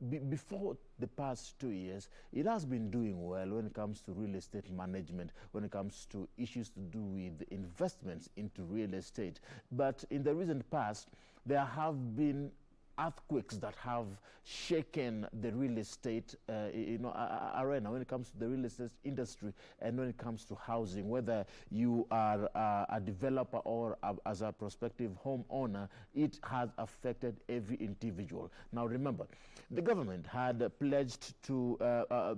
before the past 2 years, it has been doing well when it comes to real estate management, when it comes to issues to do with investments into real estate. But in the recent past, there have been earthquakes that have shaken the real estate arena when it comes to the real estate industry and when it comes to housing. Whether you are a developer or as a prospective homeowner, it has affected every individual. Now remember, the government had pledged to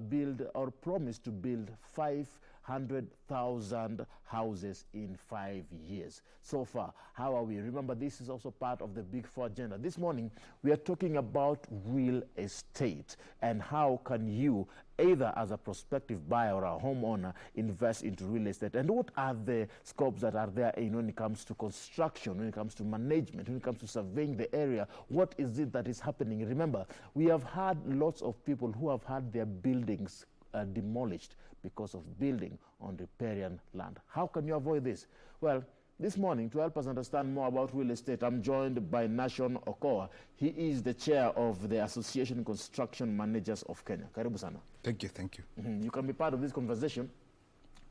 build or promised to build 500,000 houses in 5 years. So far, how are we? Remember, this is also part of the Big Four agenda. This morning, we are talking about real estate and how can you, either as a prospective buyer or a homeowner, invest into real estate, and what are the scopes that are there when it comes to construction, when it comes to management, when it comes to surveying the area. What is it that is happening? Remember, we have had lots of people who have had their buildings demolished because of building on riparian land. How can you avoid this? Well, this morning, to help us understand more about real estate, I'm joined by Nashon Okowa. He is the chair of the Association Construction Managers of Kenya. Karibu sana. Thank you, thank you. You can be part of this conversation.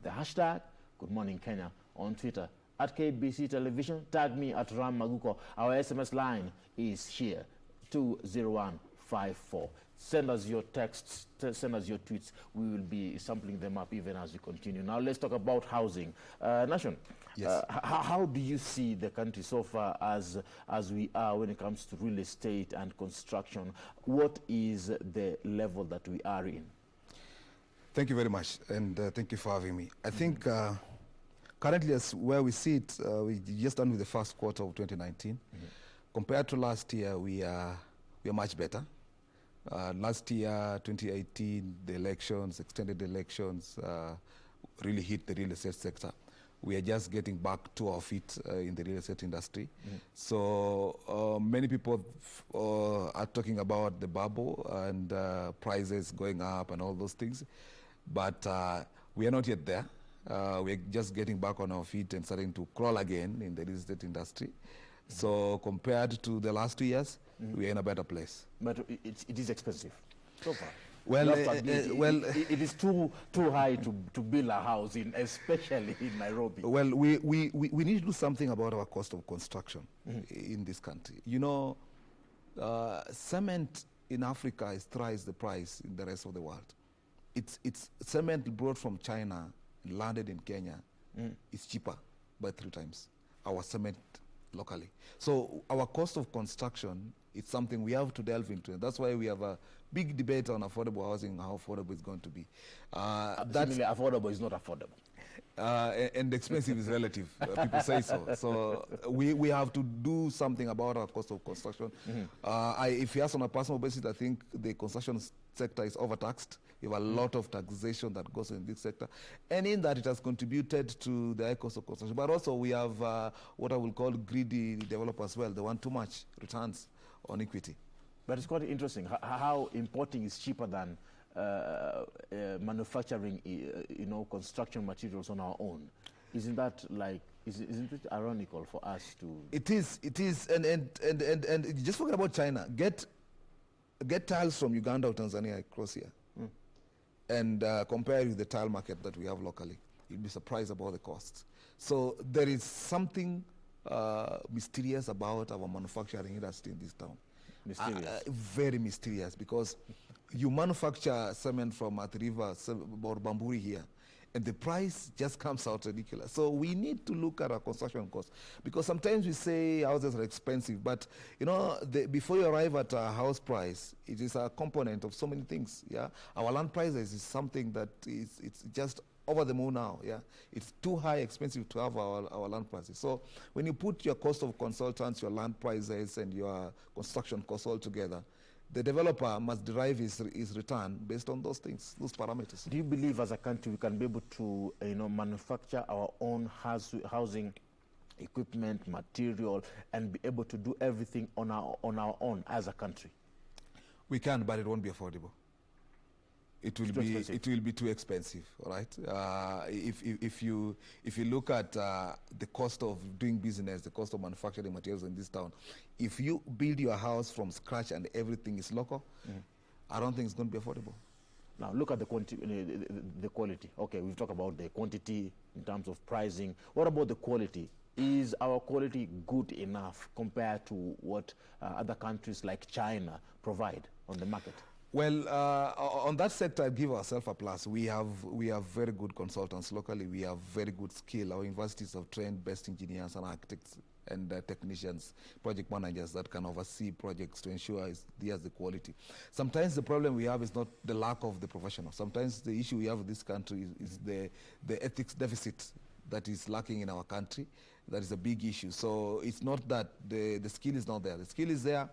The hashtag Good Morning Kenya on Twitter, at KBC Television. Tag me at Ram Maguko. Our SMS line is here, 20154. Send us your texts, send us your tweets. We will be sampling them up even as we continue. Now let's talk about housing. Nashon, yes. How do you see the country so far as we are when it comes to real estate and construction? What is the level that we are in? Thank you very much, and thank you for having me. I think currently, as where we sit, we just done with the first quarter of 2019. Compared to last year, we are much better. Last year, 2018, the elections, extended elections, really hit the real estate sector. We are just getting back to our feet in the real estate industry. So many people are talking about the bubble and prices going up and all those things. But we are not yet there. We're just getting back on our feet and starting to crawl again in the real estate industry. So compared to the last 2 years, we are in a better place. But it is expensive so far. Well, it is too high to build a house, especially in Nairobi. Well, we need to do something about our cost of construction in this country. You know, cement in Africa is thrice the price in the rest of the world. It's cement brought from China, landed in Kenya, is cheaper by 3 times our cement locally. So our cost of construction is something we have to delve into. And that's why we have a big debate on affordable housing, how affordable it's going to be. That's affordable is not affordable. And expensive is relative. People say so. So we have to do something about our cost of construction. If you ask on a personal basis, I think the construction sector is overtaxed. You have a lot of taxation that goes in this sector. And in that, it has contributed to the high cost of construction. But also, we have what I will call greedy developers as well. They want too much returns on equity. But it's quite interesting how importing is cheaper than manufacturing, construction materials on our own. Isn't that like? Isn't it ironical for us to? It is, and just forget about China. Get tiles from Uganda or Tanzania across here, and compare with the tile market that we have locally. You'll be surprised about the costs. So there is something mysterious about our manufacturing industry in this town. Mysterious. Very mysterious, because you manufacture cement from Athi River or Bamburi here, and the price just comes out ridiculous. So we need to look at our construction costs, because sometimes we say houses are expensive, but before you arrive at a house price, it is a component of so many things. Yeah, our land prices is something that it's just over the moon now. Yeah, it's too high, expensive to have our land prices. So when you put your cost of consultants, your land prices, and your construction costs all together, the developer must derive his return based on those things, those parameters. Do you believe as a country we can be able to manufacture our own housing equipment, material, and be able to do everything on our own as a country? We can, but it won't be affordable. It will be too expensive, all right? If you look at the cost of doing business, the cost of manufacturing materials in this town, if you build your house from scratch and everything is local, I don't think it's going to be affordable. Now look at the quality. Okay, we've talked about the quantity in terms of pricing. What about the quality? Is our quality good enough compared to what other countries like China provide on the market? Well, on that sector, I give ourselves a plus. We have very good consultants locally. We have very good skill. Our universities have trained best engineers and architects and technicians, project managers that can oversee projects to ensure there's the quality. Sometimes the problem we have is not the lack of the professional. Sometimes the issue we have in this country is the ethics deficit that is lacking in our country. That is a big issue. So it's not that the skill is not there. The skill is there.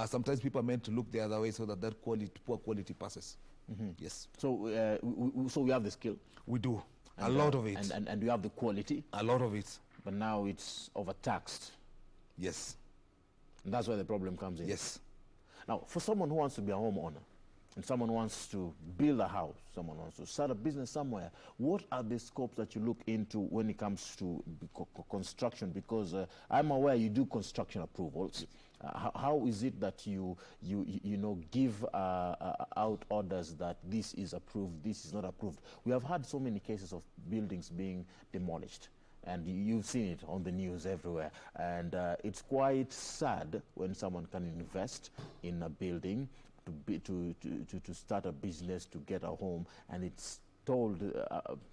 Sometimes people are meant to look the other way so that poor quality passes. Yes. So, so we have the skill. We do. A lot of it. And we have the quality. A lot of it. But now it's overtaxed. Yes. And that's where the problem comes in. Yes. Now, for someone who wants to be a homeowner, and someone wants to build a house, someone wants to start a business somewhere, what are the scopes that you look into when it comes to construction? Because I'm aware you do construction approvals. How is it that you give out orders that this is approved, this is not approved? We have had so many cases of buildings being demolished, and you've seen it on the news everywhere. And it's quite sad when someone can invest in a building to start a business, to get a home, and it's told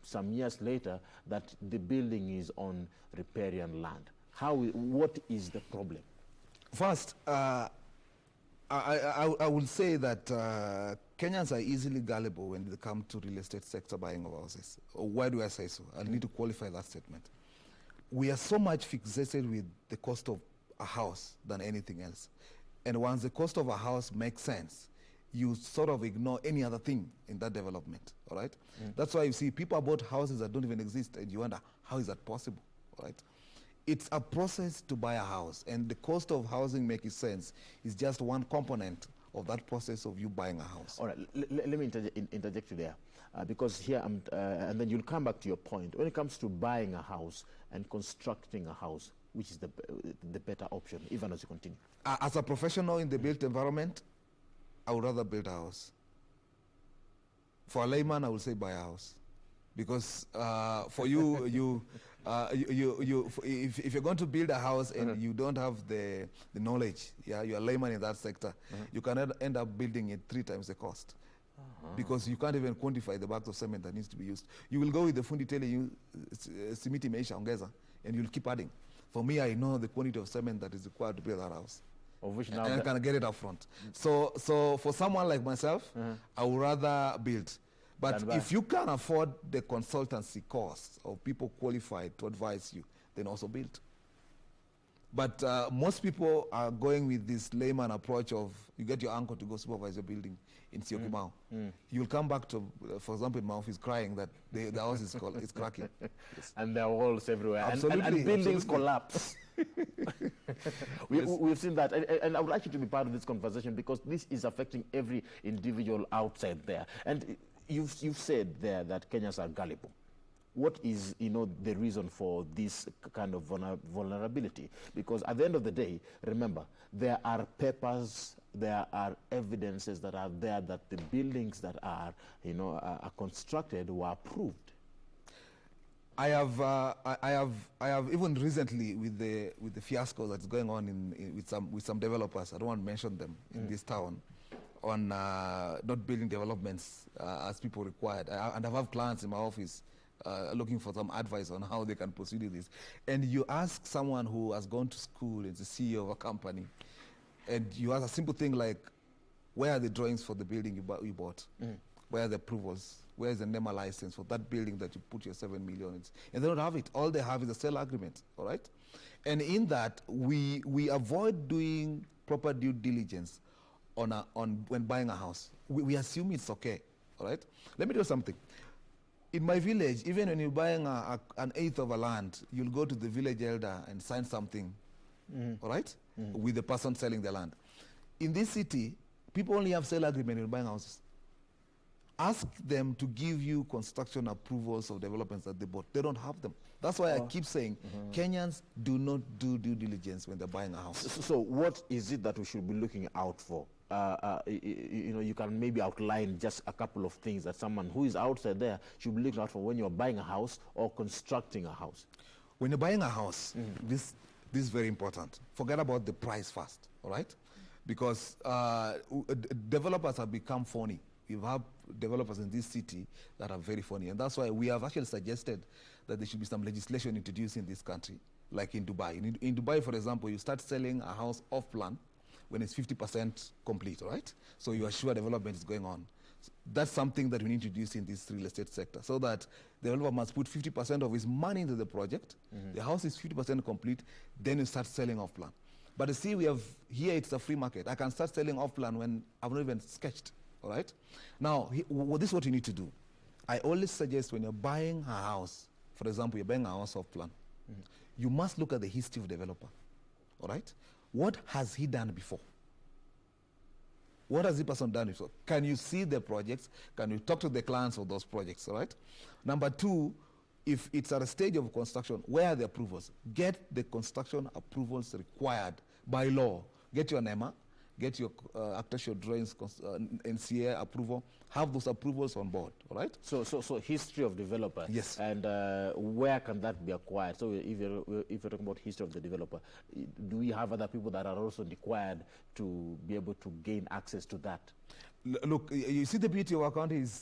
some years later that the building is on riparian land. What is the problem? First, I would say that Kenyans are easily gullible when they come to real estate sector buying of houses. Why do I say so? I need to qualify that statement. We are so much fixated with the cost of a house than anything else. And once the cost of a house makes sense, you sort of ignore any other thing in that development, all right? That's why you see people bought houses that don't even exist, and you wonder, how is that possible, all right? It's a process to buy a house, and the cost of housing making sense is just one component of that process of you buying a house. All right, let me interject you there, because here, and then you'll come back to your point. When it comes to buying a house and constructing a house, which is the better option, even as you continue? As a professional in the built environment, I would rather build a house. For a layman, I would say buy a house. Because for you, if you're going to build a house and you don't have the knowledge, you're a layman in that sector, you can end up building it 3 times the cost. Because you can't even quantify the bags of cement that needs to be used. You will go with the fundi telling you, simiti meisha ongeza, and you'll keep adding. For me, I know the quantity of cement that is required to build that house. Of which now and I can get it up front. So for someone like myself, I would rather build. But if you can afford the consultancy costs of people qualified to advise you, then also build. But most people are going with this layman approach of you get your uncle to go supervise your building in Syokimau. You'll come back to, for example, in my office crying that the house is cracking. Yes. And there are walls everywhere. Absolutely, and buildings collapse. We've seen that. And I would like you to be part of this conversation because this is affecting every individual outside there. And you've said there that Kenyans are gullible. What is, the reason for this kind of vulnerability? Because at the end of the day, remember, there are papers, there are evidences that are there that the buildings that are, are constructed were approved. I have even recently with the fiasco that's going on with some developers. I don't want to mention them in this town, on not building developments as people required. And I have clients in my office looking for some advice on how they can proceed with this. And you ask someone who has gone to school, is the CEO of a company, and you ask a simple thing like, where are the drawings for the building you bought? Where are the approvals? Where is the NEMA license for that building that you put your 7 million in? And they don't have it. All they have is a sale agreement, all right? And in that, we avoid doing proper due diligence on when buying a house. We assume it's okay, all right? Let me do something. In my village, even when you're buying an eighth of a land, you'll go to the village elder and sign something, all right, with the person selling the land. In this city, people only have sale agreement when buying houses. Ask them to give you construction approvals of developments that they bought. They don't have them. That's why I keep saying Kenyans do not do due diligence when they're buying a house. So what is it that we should be looking out for? you can maybe outline just a couple of things that someone who is outside there should be looking out for when you're buying a house or constructing a house? When you're buying a house, this is very important. Forget about the price first, all right? Because developers have become phony. We have developers in this city that are very funny, and that's why we have actually suggested that there should be some legislation introduced in this country, like in Dubai. In Dubai, for example, you start selling a house off plan when it's 50% complete, right? So you are sure development is going on. So that's something that we need to introduce in this real estate sector, so that the developer must put 50% of his money into the project. The house is 50% complete, then you start selling off plan. But you see, we have here, it's a free market. I can start selling off plan when I've not even sketched, all right? Now, this is what you need to do. I always suggest when you're buying a house, for example, you're buying a house off plan, you must look at the history of the developer, all right? What has he done before? What has the person done before? Can you see the projects? Can you talk to the clients of those projects, all right? Number two, if it's at a stage of construction, where are the approvals? Get the construction approvals required by law. Get your NEMA, get your architectural drawings, NCA approval, have those approvals on board, all right? So history of developer. Yes. And where can that be acquired? So if you're talking about history of the developer, do we have other people that are also required to be able to gain access to that? Look, you see, the beauty of our country is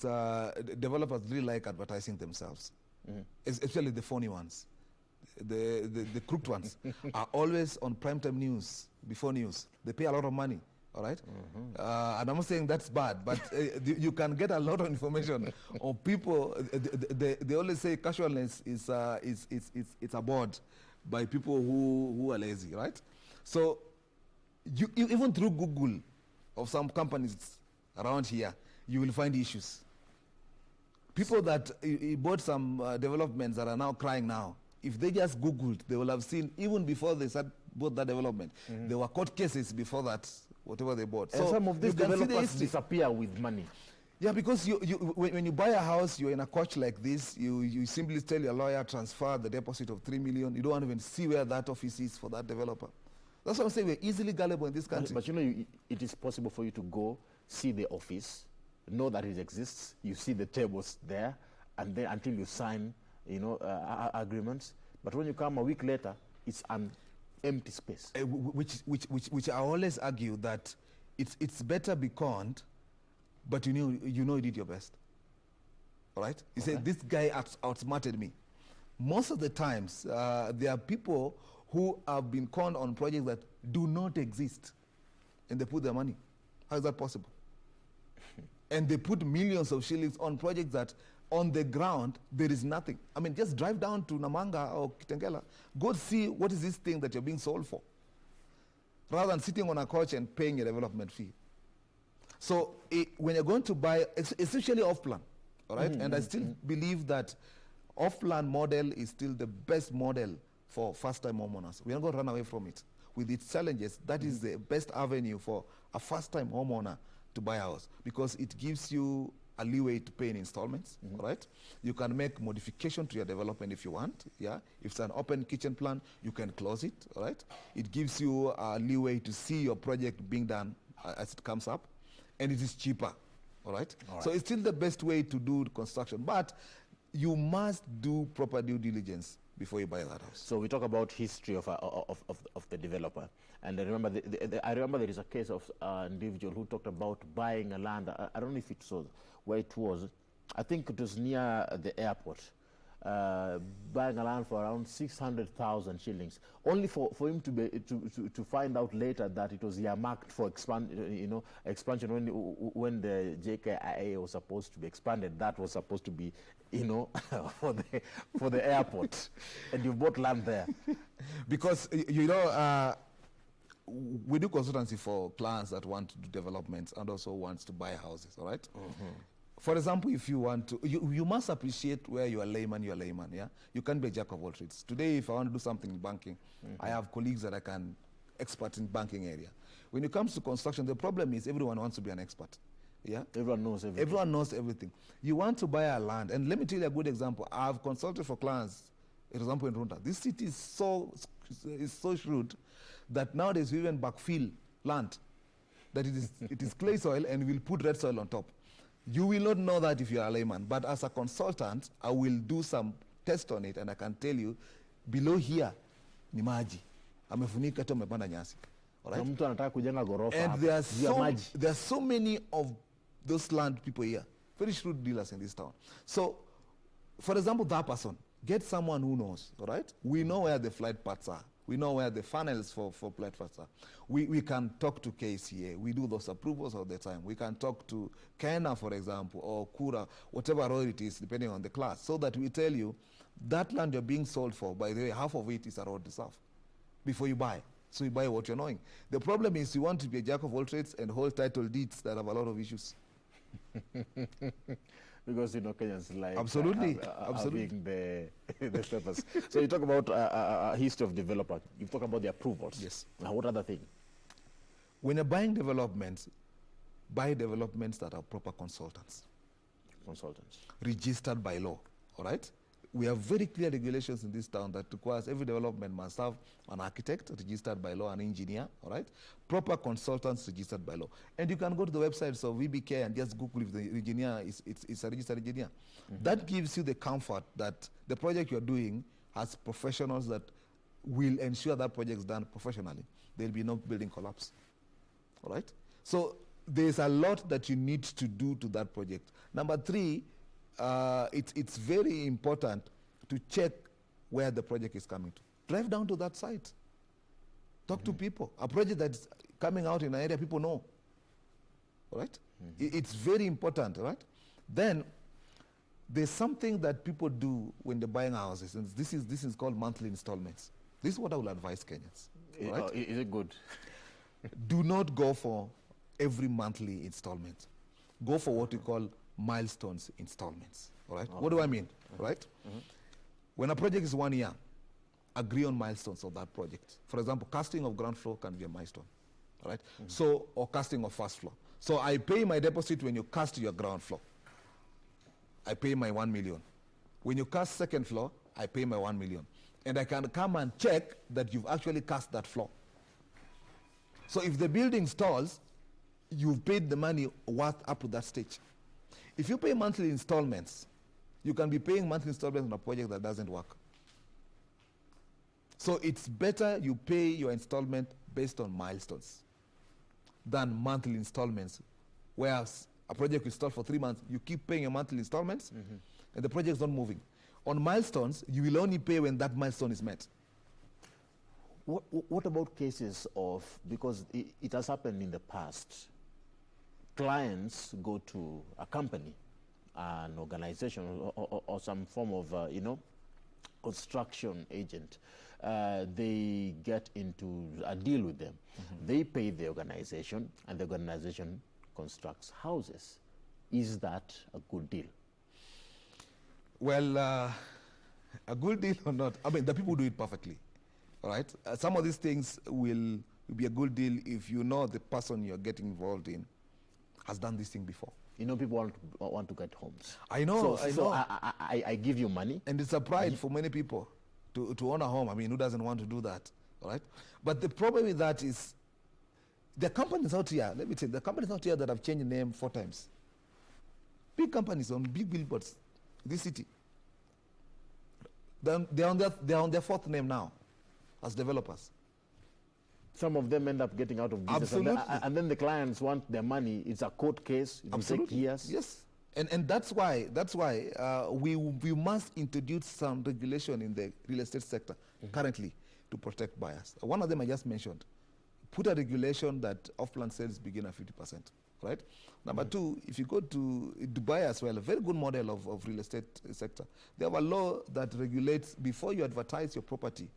developers really like advertising themselves, especially the phony ones. The crooked ones are always on primetime news, before news. They pay a lot of money, all right? And I'm not saying that's bad, but you can get a lot of information on people. They always say casualness is abhorred by people who are lazy, right? So you even through Google of some companies around here, you will find issues. People that bought some developments that are now crying now, if they just Googled, they will have seen, even before they bought that development, there were court cases before that, whatever they bought. And so some of these developers disappear with money. Yeah, because when you buy a house, you're in a coach like this, you simply tell your lawyer, transfer the deposit of 3 million. You don't even see where that office is for that developer. That's what I'm saying, we're easily gullible in this country. But you know, it is possible for you to go, see the office, know that it exists, you see the tables there, and then until you sign, agreements. But when you come a week later, it's an empty space. Which I always argue that it's better be conned, but you know you did your best. All right? You say, this guy outsmarted me. Most of the times, there are people who have been conned on projects that do not exist, and they put their money. How is that possible? And they put millions of shillings on projects that on the ground, there is nothing. I mean, just drive down to Namanga or Kitengela, go see what is this thing that you're being sold for, rather than sitting on a couch and paying a development fee. So when you're going to buy, essentially off-plan, all right? And I still believe that off-plan model is still the best model for first-time homeowners. We're not going to run away from it. With its challenges, that is the best avenue for a first-time homeowner to buy a house, because it gives you a leeway to pay in installments, all right? You can make modification to your development if you want, yeah? If it's an open kitchen plan, you can close it, all right? It gives you a leeway to see your project being done as it comes up, and it is cheaper, all right? So it's still the best way to do construction, but you must do proper due diligence before you buy that house. So we talk about history of the developer, and I remember there is a case of an individual who talked about buying a land. I don't know if it was where it was. I think it was near the airport. Buying a land for around 600,000 shillings, only for him to find out later that it was earmarked for expansion. When the JKIA was supposed to be expanded, that was supposed to be, for the airport, and you bought land there. Because we do consultancy for clients that want to do developments and also wants to buy houses. All right. For example, if you want to, you must appreciate where you are layman, yeah? You can't be a jack of all trades. Today, if I want to do something in banking, I have colleagues that I can expert in banking area. When it comes to construction, the problem is everyone wants to be an expert, yeah? Everyone knows everything. Everyone knows everything. You want to buy a land, and let me tell you a good example. I've consulted for clients, for example, in Runda. This city is so shrewd that nowadays we even backfill land. that it is clay soil and we'll put red soil on top. You will not know that if you are a layman, but as a consultant, I will do some test on it and I can tell you, below here, ni maji. Amefunika tu amepanda nyasi. All right? Mtu anataka kujenga ghorofa And hapa. there are so many of those land people here, very shrewd dealers in this town. So, for example, that person, get someone who knows, all right? We know where the flight paths are. We know where the funnels for flight paths are. We can talk to KCA. We do those approvals all the time. We can talk to Kena, for example, or Kura, whatever road it is, depending on the class, so that we tell you that land you're being sold for, by the way, half of it is a road reserve before you buy. So you buy what you're knowing. The problem is you want to be a jack of all trades and hold title deeds that have a lot of issues. Because Kenyans like absolutely. Having the papers. So you talk about history of developer. You talk about the approvals. Yes. Now, what other thing? When you're buying developments, buy developments that are proper consultants. Consultants. Registered by law, all right? We have very clear regulations in this town that requires every development must have an architect registered by law, an engineer, all right? Proper consultants registered by law. And you can go to the websites of VBK and just Google if the engineer is a registered engineer. That gives you the comfort that the project you're doing has professionals that will ensure that project is done professionally. There'll be no building collapse, all right? So there's a lot that you need to do to that project. Number three, it's very important to check where the project is coming to. Drive down to that site. Talk to people. A project that's coming out in an area people know. All right? It's very important, right? Then there's something that people do when they're buying houses, and this is called monthly installments. This is what I will advise Kenyans. Right? Is it good? Do not go for every monthly installment. Go for what we call milestones installments. All right? What do I mean? Right? When a project is 1 year, agree on milestones of that project. For example, casting of ground floor can be a milestone. All right? So, or casting of first floor. So I pay my deposit when you cast your ground floor. I pay my 1 million. When you cast second floor, I pay my 1 million. And I can come and check that you've actually cast that floor. So if the building stalls, you've paid the money worth up to that stage. If you pay monthly installments, you can be paying monthly installments on a project that doesn't work. So it's better you pay your installment based on milestones than monthly installments, whereas a project will stall for 3 months, you keep paying your monthly installments, and the project is not moving. On milestones, you will only pay when that milestone is met. What about cases of, because it has happened in the past, clients go to a company, an organization, or some form of, construction agent. They get into a deal with them. They pay the organization, and the organization constructs houses. Is that a good deal? Well, a good deal or not, I mean, the people do it perfectly, all right? Some of these things will be a good deal if you know the person you're getting involved in has done this thing before. People want to get homes. I know, So I give you money. And it's a pride for many people to own a home. I mean, who doesn't want to do that, all right? But the problem with that is the companies out here, let me tell you, the companies out here that have changed name 4 times. Big companies on big billboards, this city. They're on their 4th name now as developers. Some of them end up getting out of business. Absolutely. And then the clients want their money. It's a court case. It will take years. Yes. And that's why we must introduce some regulation in the real estate sector currently to protect buyers. One of them I just mentioned. Put a regulation that off-plan sales begin at 50%. Right? Number 2, if you go to Dubai as well, a very good model of real estate sector. They have a law that regulates before you advertise your property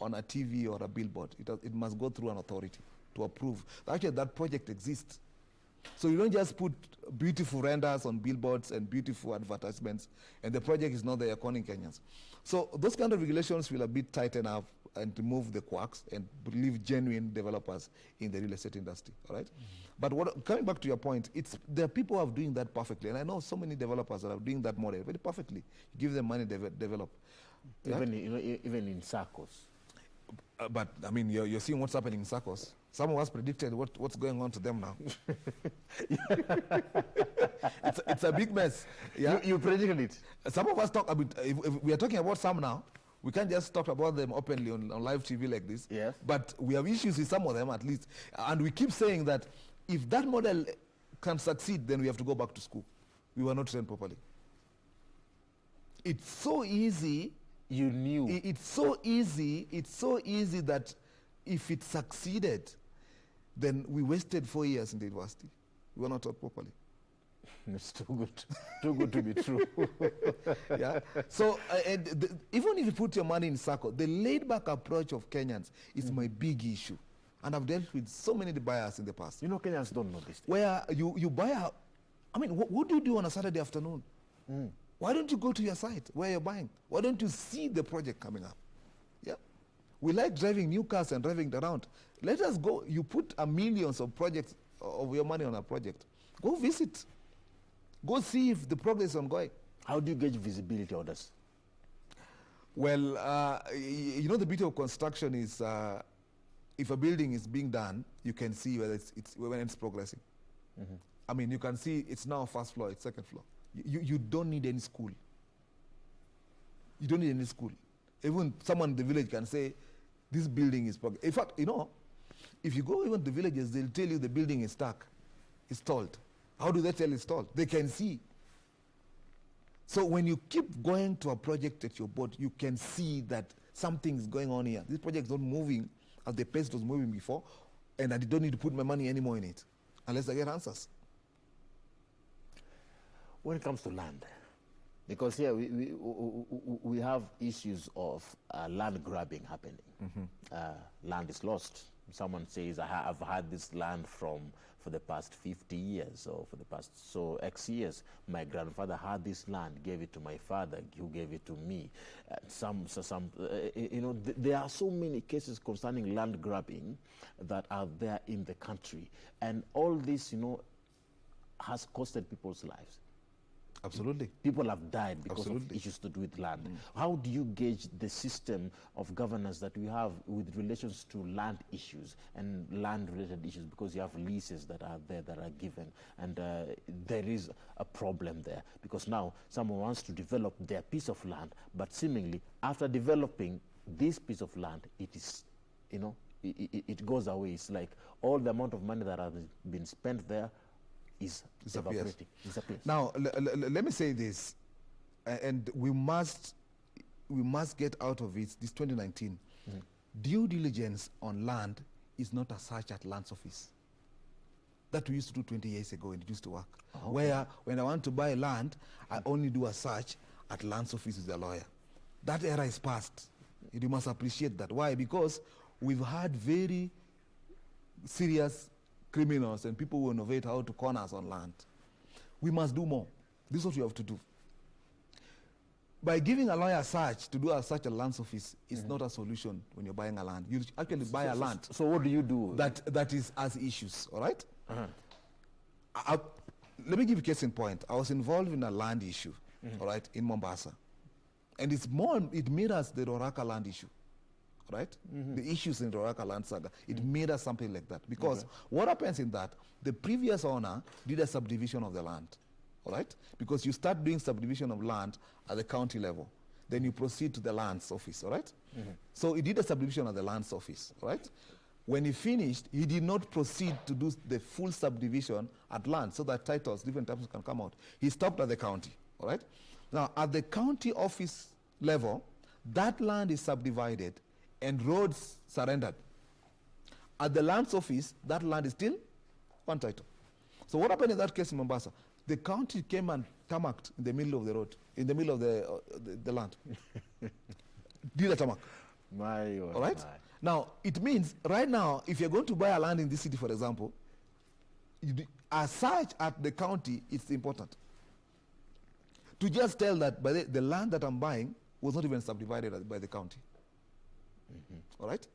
on a TV or a billboard, it must go through an authority to approve. Actually, that project exists. So you don't just put beautiful renders on billboards and beautiful advertisements, and the project is not there calling Kenyans. So those kind of regulations will a bit tighten up and remove the quacks and leave genuine developers in the real estate industry, all right? But coming back to your point, there are people who are doing that perfectly, and I know so many developers that are doing that model very perfectly. You give them money, develop. Even in circles. But I mean, you're seeing what's happening in circles. Some of us predicted what's going on to them now. It's a big mess. Yeah, you predicted it. Some of us talk about. If we are talking about some now, we can't just talk about them openly on live TV like this. Yes. But we have issues with some of them at least, and we keep saying that if that model can succeed, then we have to go back to school. We were not trained properly. It's so easy. You knew. It's so easy that if it succeeded, then we wasted 4 years in the university. We were not taught properly. It's too good to be true. Yeah. So even if you put your money in SACCO, the laid-back approach of Kenyans is my big issue. And I've dealt with so many buyers in the past. You know, Kenyans don't know this thing. Where you buy a, I mean, what do you do on a Saturday afternoon? Why don't you go to your site where you're buying? Why don't you see the project coming up? Yeah. We like driving new cars and driving it around. Let us go. You put millions of projects of your money on a project. Go visit. Go see if the progress is ongoing. How do you gauge visibility orders? Well, you know, the beauty of construction is if a building is being done, you can see whether when it's progressing. I mean, you can see it's now first floor, it's second floor. You don't need any school. You don't need any school. Even someone in the village can say, this building is progressing. In fact, you know, if you go even to the villages, they'll tell you the building is stuck, it's stalled. How do they tell it's stalled? They can see. So when you keep going to a project at your board, you can see that something is going on here. This project is not moving at the pace it was moving before, and I don't need to put my money anymore in it, unless I get answers. When it comes to land, because here we have issues of land grabbing happening. Land is lost. Someone says, I've had this land for the past 50 years or for the past X years. My grandfather had this land, gave it to my father, who gave it to me. You know, there are so many cases concerning land grabbing that are there in the country. And all this, you know, has costed people's lives. Absolutely. People have died because of issues to do with land. How do you gauge the system of governance that we have with relations to land issues and land-related issues? Because you have leases that are there that are given, and there is a problem there. Because now someone wants to develop their piece of land, but seemingly after developing this piece of land, it is, you know, it goes away. It's like all the amount of money that has been spent there is evaporating. Disappears. Now, let me say this, and we must get out of it, this 2019. Due diligence on land is not a search at lands office. That we used to do 20 years ago, and it used to work. Okay. Where when I want to buy land, I only do a search at lands office with a lawyer. That era is past. You must appreciate that. Why? Because we've had very serious criminals and people who innovate how to corner us on land. We must do more. This is what we have to do. By giving a lawyer search to do a search at land office is not a solution when you're buying a land. You actually buy a land. So what do you do? That is as issues, all right? Let me give you a case in point. I was involved in a land issue, all right, in Mombasa. And it mirrors the Roraka land issue. Right? The issues in the Roraka land saga, it made us something like that. Because what happens in that, the previous owner did a subdivision of the land, all right? Because you start doing subdivision of land at the county level. Then you proceed to the lands office, all right? So he did a subdivision at the lands office, all right? When he finished, he did not proceed to do the full subdivision at land so that titles, different titles can come out. He stopped at the county, all right? Now, at the county office level, that land is subdivided and roads surrendered. At the lands office, that land is still one title. So what happened in that case in Mombasa? The county came and tarmacked in the middle of the road, in the middle of the land. Did a tarmac. All right? Now, it means right now, if you're going to buy a land in this city, for example, a search at the county is important. To just tell that by the land that I'm buying was not even subdivided by the county. All right?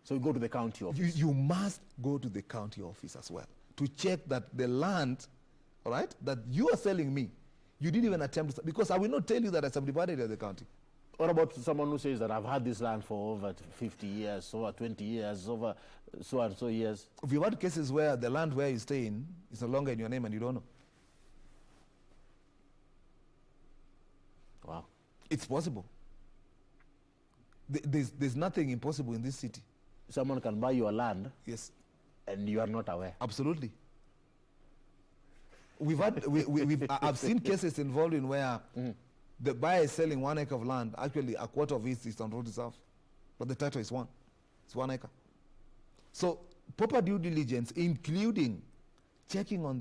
So you go to the county office. You must go to the county office as well to check that the land, all right, that you are selling me, you didn't even attempt to, because I will not tell you that I subdivided at the county. What about someone who says that I've had this land for over 50 years, over 20 years, over so and so years? We've had cases where the land where you stay in is no longer in your name and you don't know. Wow. It's possible. There's nothing impossible in this city. Someone can buy your land. Yes. And you are not aware. Absolutely. I've seen cases involved in where the buyer is selling 1 acre of land. Actually, a quarter of it is on road reserve, but the title is one. It's 1 acre. So proper due diligence, including checking on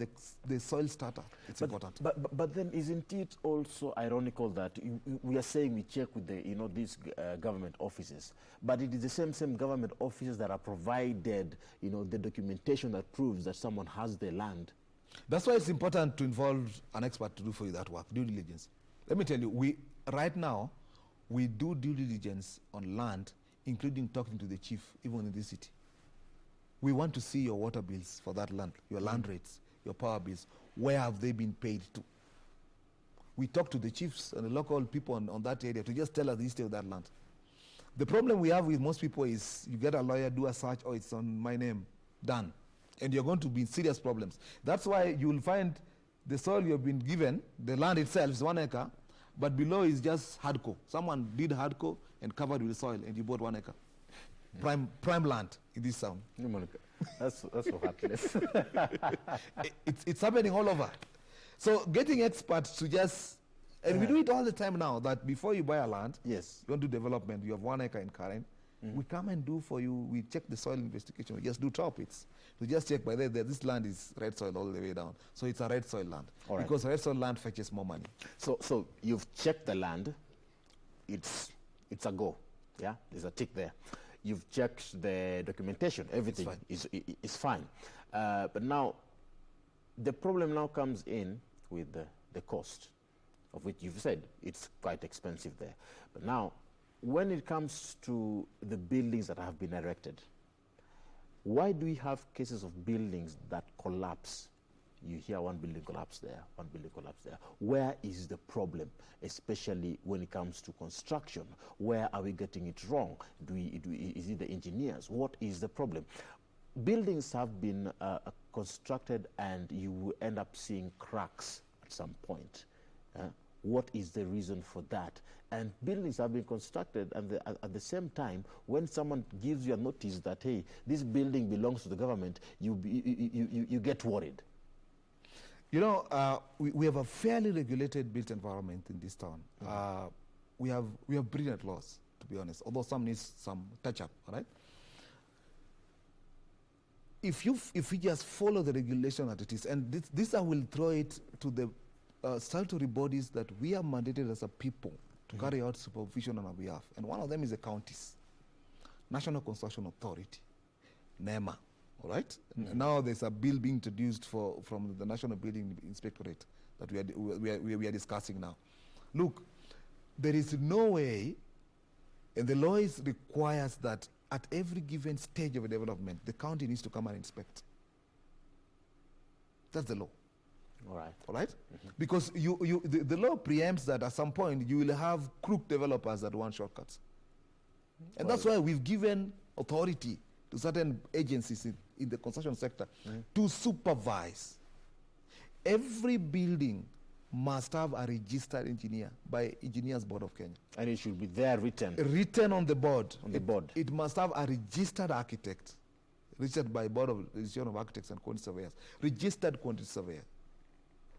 the soil strata, it's important. But then isn't it also ironical that we are saying we check with the these government offices, but it is the same government offices that are provided the documentation that proves that someone has the land. That's why it's important to involve an expert to do for you that work, due diligence. Let me tell you, right now we do due diligence on land, including talking to the chief, even in this city. We want to see your water bills for that land, your land rates, your power bills. Where have they been paid to? We talk to the chiefs and the local people on that area to just tell us the history of that land. The problem we have with most people is you get a lawyer, do a search, oh, it's on my name, done. And you're going to be in serious problems. That's why you will find the soil you've been given, the land itself is 1 acre, but below is just hardcore. Someone did hardcore and covered with soil, and you bought 1 acre. Prime land in this town. That's so heartless. It's happening all over. So getting experts to just, and we do it all the time now, that before you buy a land, yes, you want to do development, you have 1 acre in Karen, we come and do for you, we check the soil investigation, we just do top hits. We just check by this land is red soil all the way down. So it's a red soil land. All right. Because red soil land fetches more money. So you've checked the land, it's a go, yeah? There's a tick there. You've checked the documentation, everything is fine. But now, the problem now comes in with the cost, of which you've said it's quite expensive there. But now, when it comes to the buildings that have been erected, why do we have cases of buildings that collapse? You hear one building collapse there, one building collapse there. Where is the problem, especially when it comes to construction? Where are we getting it wrong? Is it the engineers? What is the problem? Buildings have been constructed and you will end up seeing cracks at some point. What is the reason for that? And buildings have been constructed, and at the same time, when someone gives you a notice that, hey, this building belongs to the government, you get worried. You know, we have a fairly regulated built environment in this town. We have brilliant laws, to be honest, although some needs some touch-up, all right? If we just follow the regulation that it is, and this I will throw it to the statutory bodies that we are mandated as a people to carry out supervision on our behalf. And one of them is the counties, National Concession Authority, NEMA, all right? Now there's a bill being introduced from the National Building Inspectorate that we are discussing now. Look, there is no way, and the law requires that at every given stage of a development, the county needs to come and inspect. That's the law. All right. All right? Because the law preempts that at some point you will have crook developers that want shortcuts. And that's why we've given authority to certain agencies in the construction sector to supervise. Every building must have a registered engineer by Engineers Board of Kenya. And it should be there written. Written on the board. On the board. It must have a registered architect, registered by Board of Registration of Architects and Quantity Surveyors, registered quantity surveyor,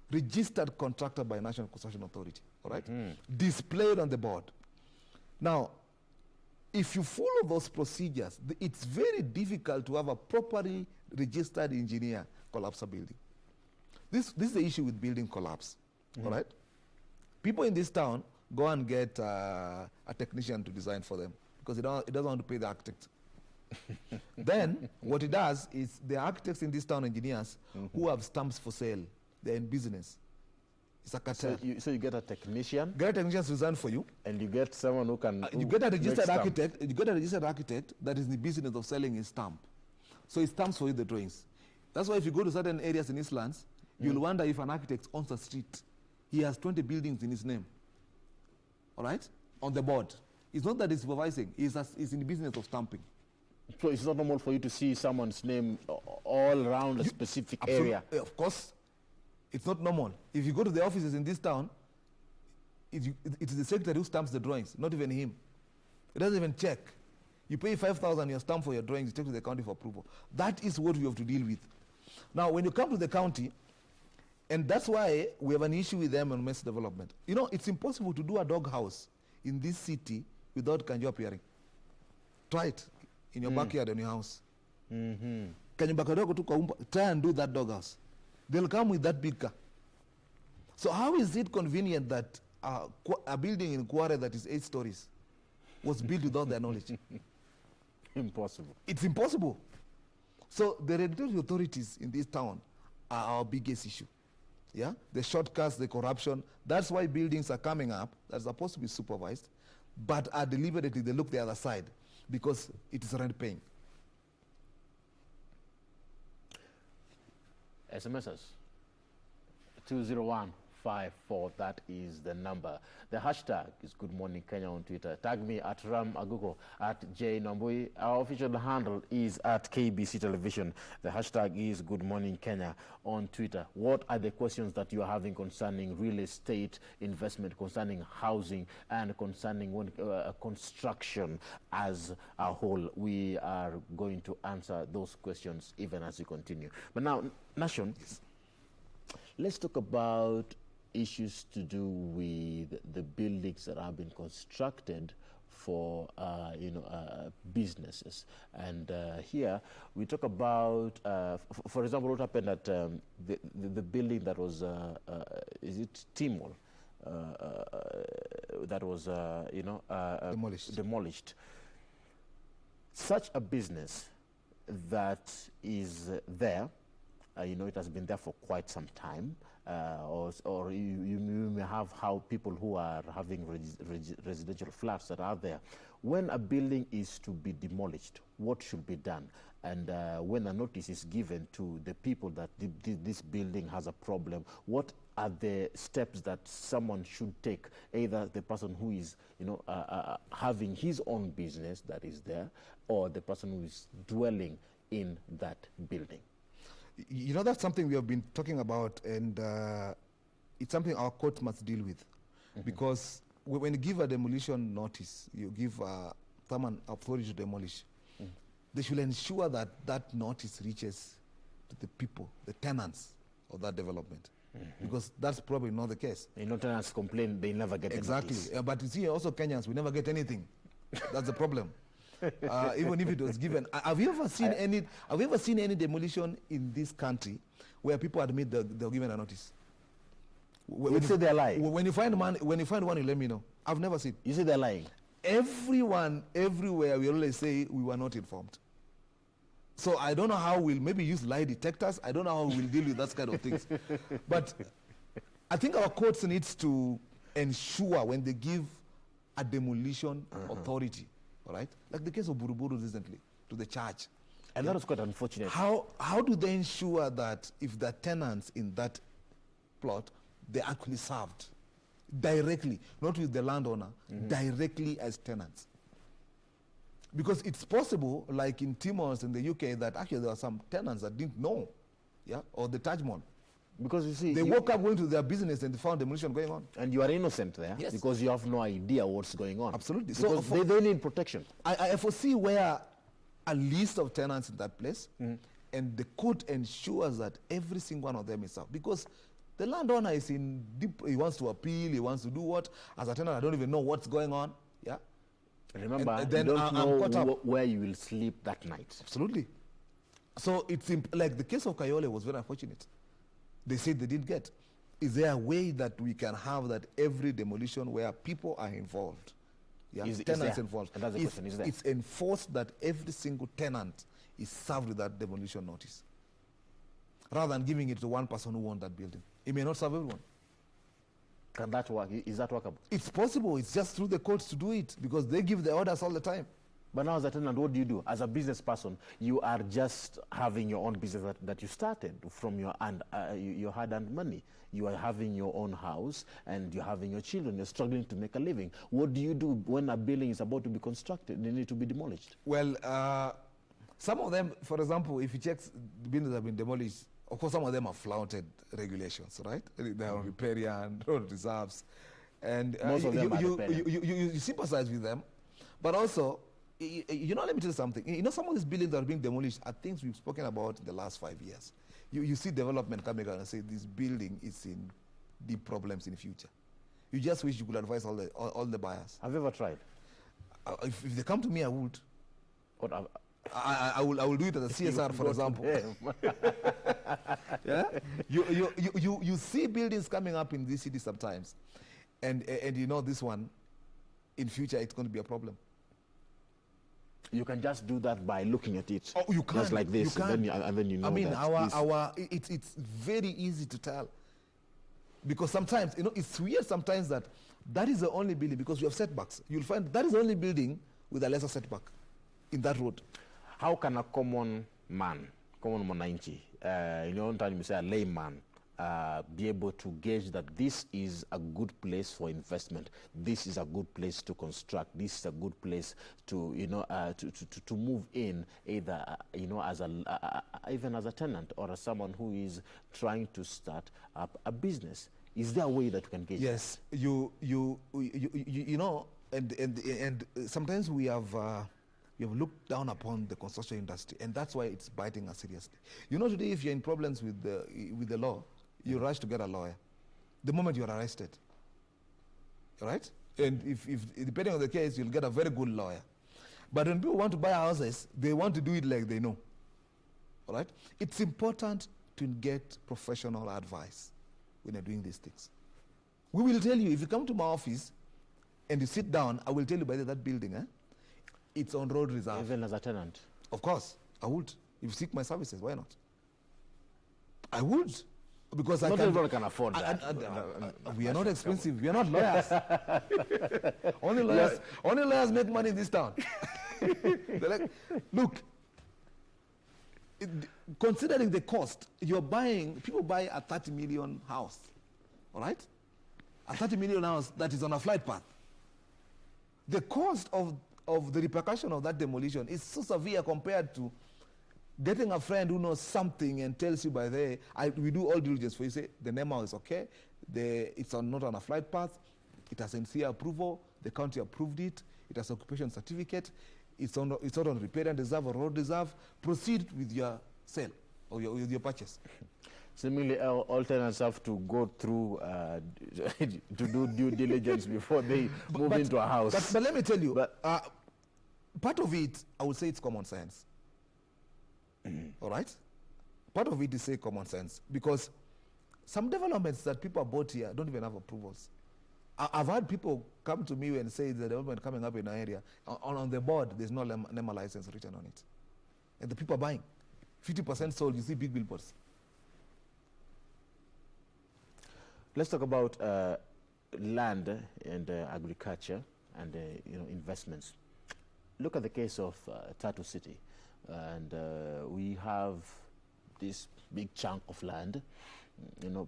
registered contractor by National Concession Authority, all right? Displayed on the board. Now, if you follow those procedures, it's very difficult to have a properly registered engineer collapse a building. This is the issue with building collapse, all right? People in this town go and get a technician to design for them because it doesn't want to pay the architect. Then, what it does is the architects in this town, engineers, who have stamps for sale, they're in business. It's a cartel. So you get a technician. Get a technician to design for you. And you get someone who can. You get a registered architect. You get a registered architect that is in the business of selling his stamp. So he stamps for you the drawings. That's why if you go to certain areas in Eastlands, you'll wonder if an architect owns a street. He has 20 buildings in his name. All right? on the board. It's not that he's supervising. He's in the business of stamping. So it's not normal for you to see someone's name all around a specific area? Of course. It's not normal. If you go to the offices in this town, it's the secretary who stamps the drawings, not even him. He doesn't even check. You pay 5,000, you stamp for your drawings, you take to the county for approval. That is what we have to deal with. Now, when you come to the county, and that's why we have an issue with them on mass development. You know, it's impossible to do a dog house in this city without Kanjo appearing. Try it in your backyard and your house. Try and do that dog house. They'll come with that big car. So how is it convenient that a building in Kware that is 8 stories was built without their knowledge? Impossible. It's impossible. So the regulatory authorities in this town are our biggest issue. Yeah, the shortcuts, the corruption. That's why buildings are coming up that are supposed to be supervised, but are deliberately they look the other side because it is rent paying. SMSs 20154, that is the number. The hashtag is Good Morning Kenya on Twitter. Tag me at Ram Aguko, at J Nambui. Our official handle is at KBC Television. The hashtag is Good Morning Kenya on Twitter. What are the questions that you are having concerning real estate investment, concerning housing, and concerning construction as a whole? We are going to answer those questions even as we continue. But now, Nashon, let's talk about issues to do with the buildings that have been constructed for businesses. And here we talk about, for example, what happened at the building that was, is it Timol? That was, demolished. Such a business that is there, it has been there for quite some time, or you may have how people who are having residential flats that are there. When a building is to be demolished, what should be done? And when a notice is given to the people that this building has a problem, what are the steps that someone should take, either the person who is having his own business that is there, or the person who is dwelling in that building? You know, that's something we have been talking about, and it's something our court must deal with. Because when you give a demolition notice, you give someone authority to demolish. They should ensure that that notice reaches to the people, the tenants of that development. Because that's probably not the case. Tenants complain, they never get exactly. But you see, also Kenyans, we never get anything. That's the problem. Even if it was given. Have you ever seen any demolition in this country where people admit they're given a notice? You say they're lying. When you find one, you let me know. I've never seen. You say they're lying. Everyone, everywhere, we always say we were not informed. So I don't know how we'll maybe use lie detectors. I don't know how we'll deal with that kind of things. But I think our courts needs to ensure when they give a demolition authority, all right? Like the case of Buruburu recently, to the church. And that was quite unfortunate. How do they ensure that if the tenants in that plot, they're actually served directly, not with the landowner, directly as tenants? Because it's possible, like in Timors in the UK, that actually there are some tenants that didn't know, or the Taj Mahal. Because you see, they woke up going to their business and they found demolition going on. And you are innocent there, yes, because you have no idea what's going on. Absolutely. Because so they need protection. I foresee where a list of tenants in that place, and the court ensures that every single one of them is served. Because the landowner is in deep, he wants to appeal, he wants to do what? As a tenant, I don't even know what's going on. Yeah. Remember, and then you don't know where you will sleep that night. Absolutely. So it's like the case of Kayole was very unfortunate. They said they didn't get. Is there a way that we can have that every demolition where people are involved, tenants involved, and that's the question, is there? It's enforced that every single tenant is served with that demolition notice, rather than giving it to one person who wants that building? It may not serve everyone. Can that work? Is that workable? It's possible. It's just through the courts to do it, because they give the orders all the time. But now as a tenant, what do you do? As a business person, you are just having your own business that you started from your hard-earned money. You are having your own house and you're having your children. You're struggling to make a living. What do you do when a building is about to be constructed? They need to be demolished. Well, some of them, for example, if you check the buildings that have been demolished, of course, some of them have flouted regulations, right? They are on riparian, road reserves. And Most of them are you sympathize with them, but also, you know, let me tell you something. You know, some of these buildings that are being demolished are things we've spoken about in the last 5 years. You see development coming out and say this building is in deep problems in the future. You just wish you could advise all the buyers. Have you ever tried? If they come to me, I would. What, I will do it as a CSR, for example. Yeah? You see buildings coming up in this city sometimes, and you know this one, in future it's going to be a problem. You can just do that by looking at it. Oh, you can. Just like this, and then you know. I mean, that it's very easy to tell, because sometimes, you know, it's weird sometimes that is the only building, because you have setbacks. You'll find that is the only building with a lesser setback in that road. How can a common mwananchi, in your own time you say a layman, be able to gauge that this is a good place for investment, this is a good place to construct, this is a good place to, you know, to move in, either, you know, as even as a tenant or as someone who is trying to start up a business? Is there a way that we can gauge? Yes, you know, and sometimes we have looked down upon the construction industry, and that's why it's biting us seriously. You know, today, if you're in problems with the law, you rush to get a lawyer the moment you're arrested. All right? And if depending on the case, you'll get a very good lawyer. But when people want to buy houses, they want to do it like they know. All right? It's important to get professional advice when you're doing these things. We will tell you, if you come to my office and you sit down, I will tell you, by that building, it's on road reserve. Even as a tenant? Of course, I would. If you seek my services, why not? I would. Because not everyone can afford that. We are not expensive. We are not lawyers. Only lawyers make money in this town. Like, look, considering the cost, people buy a 30 million house, all right? A 30 million house that is on a flight path. The cost of the repercussion of that demolition is so severe compared to getting a friend who knows something and tells you, by the way, we do all diligence for you. Say the NEMA is okay, it's not on a flight path, it has NCA approval, the county approved it, it has occupation certificate, it's not on riparian reserve or road reserve. Proceed with your sale or with your purchase. Seemingly, all tenants have to go through to do due diligence before they move into a house. But let me tell you, part of it, I would say it's common sense. All right? Part of it is, say, common sense, because some developments that people have bought here don't even have approvals. I've had people come to me and say the development coming up in an area, on the board, there's no NEMA license written on it. And the people are buying. 50% sold, you see big billboards. Let's talk about land and agriculture and you know, investments. Look at the case of Tatu City. And we have this big chunk of land. You know,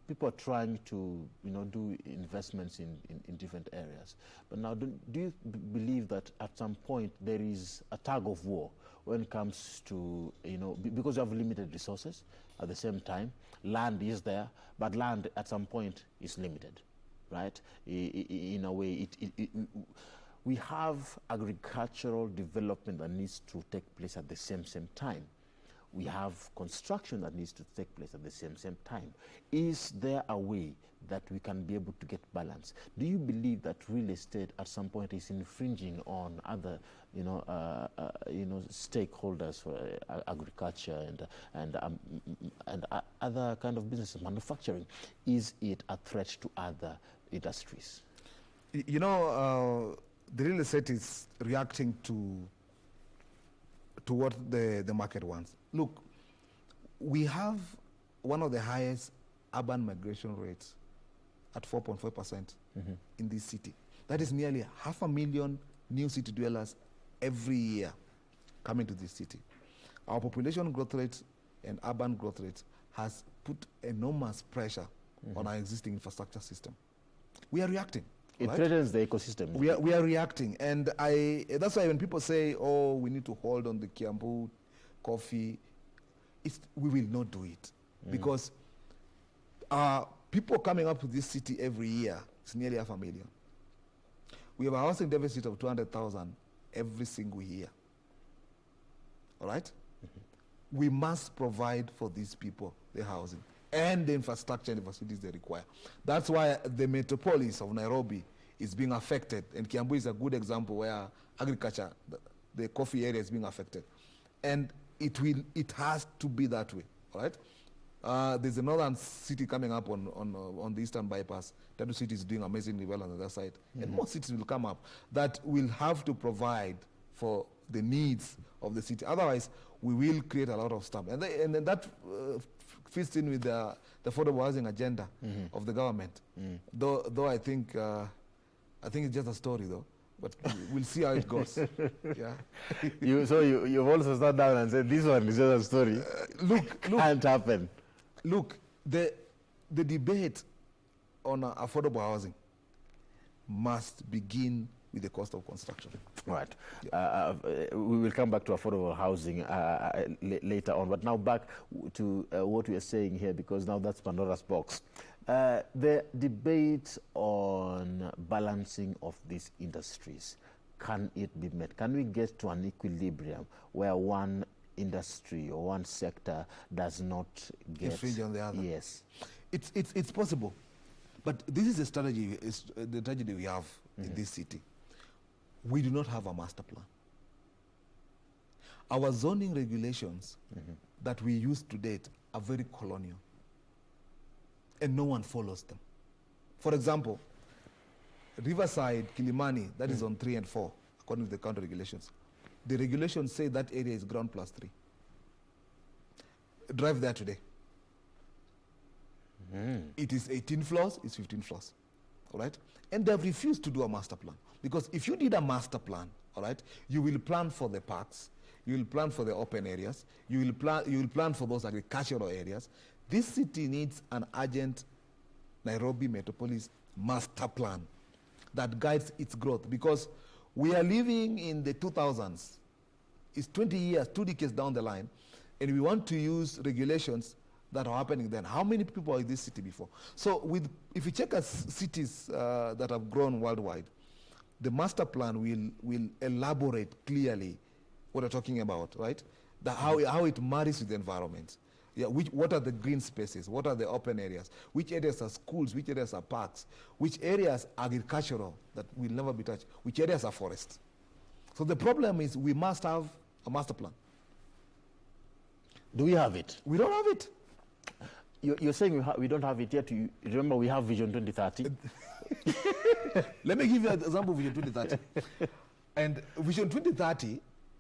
people are trying to, you know, do investments in different areas. But now, do you believe that at some point there is a tug of war when it comes to, you know, because you have limited resources at the same time, land is there, but land at some point is limited, right? In a way, we have agricultural development that needs to take place at the same time. We have construction that needs to take place at the same time. Is there a way that we can be able to get balance? Do you believe that real estate at some point is infringing on other, you know, stakeholders for agriculture and other kind of businesses, manufacturing? Is it a threat to other industries? You know, the real estate is reacting to what the market wants. Look, we have one of the highest urban migration rates at 4.4% in this city. That is nearly 500,000 new city dwellers every year coming to this city. Our population growth rate and urban growth rate has put enormous pressure on our existing infrastructure system. We are reacting. It right? threatens the ecosystem. We are reacting, and that's why when people say, "Oh, we need to hold on the Kiambu coffee," we will not do it because people coming up to this city every year is nearly 500,000. We have a housing deficit of 200,000 every single year. All right? We must provide for these people the housing and the infrastructure and the facilities they require. That's why the metropolis of Nairobi is being affected, and Kiambu is a good example where agriculture, the coffee area is being affected. And it has to be that way, all right? There's another city coming up on the eastern bypass. That city is doing amazingly well on the other side. And more cities will come up that will have to provide for the needs of the city. Otherwise, we will create a lot of stuff. And then that fits in with the affordable housing agenda of the government. Though I think it's just a story, though. But we'll see how it goes. Yeah. You've also sat down and said, this one is just a story. Look. Can't happen. Look, the debate on affordable housing must begin with the cost of construction. Right. Yeah. We will come back to affordable housing later on. But now back to what we are saying here, because now that's Pandora's box. The debate on balancing of these industries, can it be met? Can we get to an equilibrium where one industry or one sector does not get infringe on the other? Yes. It's possible. But this is the strategy, the tragedy we have in this city. We do not have a master plan. Our zoning regulations that we use to date are very colonial, and no one follows them. For example, Riverside, Kilimani, that is on 3 and 4, according to the county regulations. The regulations say that area is ground plus 3. Drive there today. It is 18 floors, it's 15 floors. All right? And they have refused to do a master plan. Because if you did a master plan, all right, you will plan for the parks, you will plan for the open areas, you will plan for those agricultural areas. This city needs an urgent Nairobi metropolis master plan that guides its growth, because we are living in the 2000s. It's 20 years, 2 decades down the line, and we want to use regulations that are happening then. How many people are in this city before? So if you check cities that have grown worldwide, the master plan will elaborate clearly what we're talking about, right? How it marries with the environment. Yeah, what are the green spaces? What are the open areas? Which areas are schools? Which areas are parks? Which areas are agricultural that will never be touched? Which areas are forests? So the problem is we must have a master plan. Do we have it? We don't have it. You're saying we don't have it yet. You remember we have Vision 2030? Let me give you an example of Vision 2030. And Vision 2030,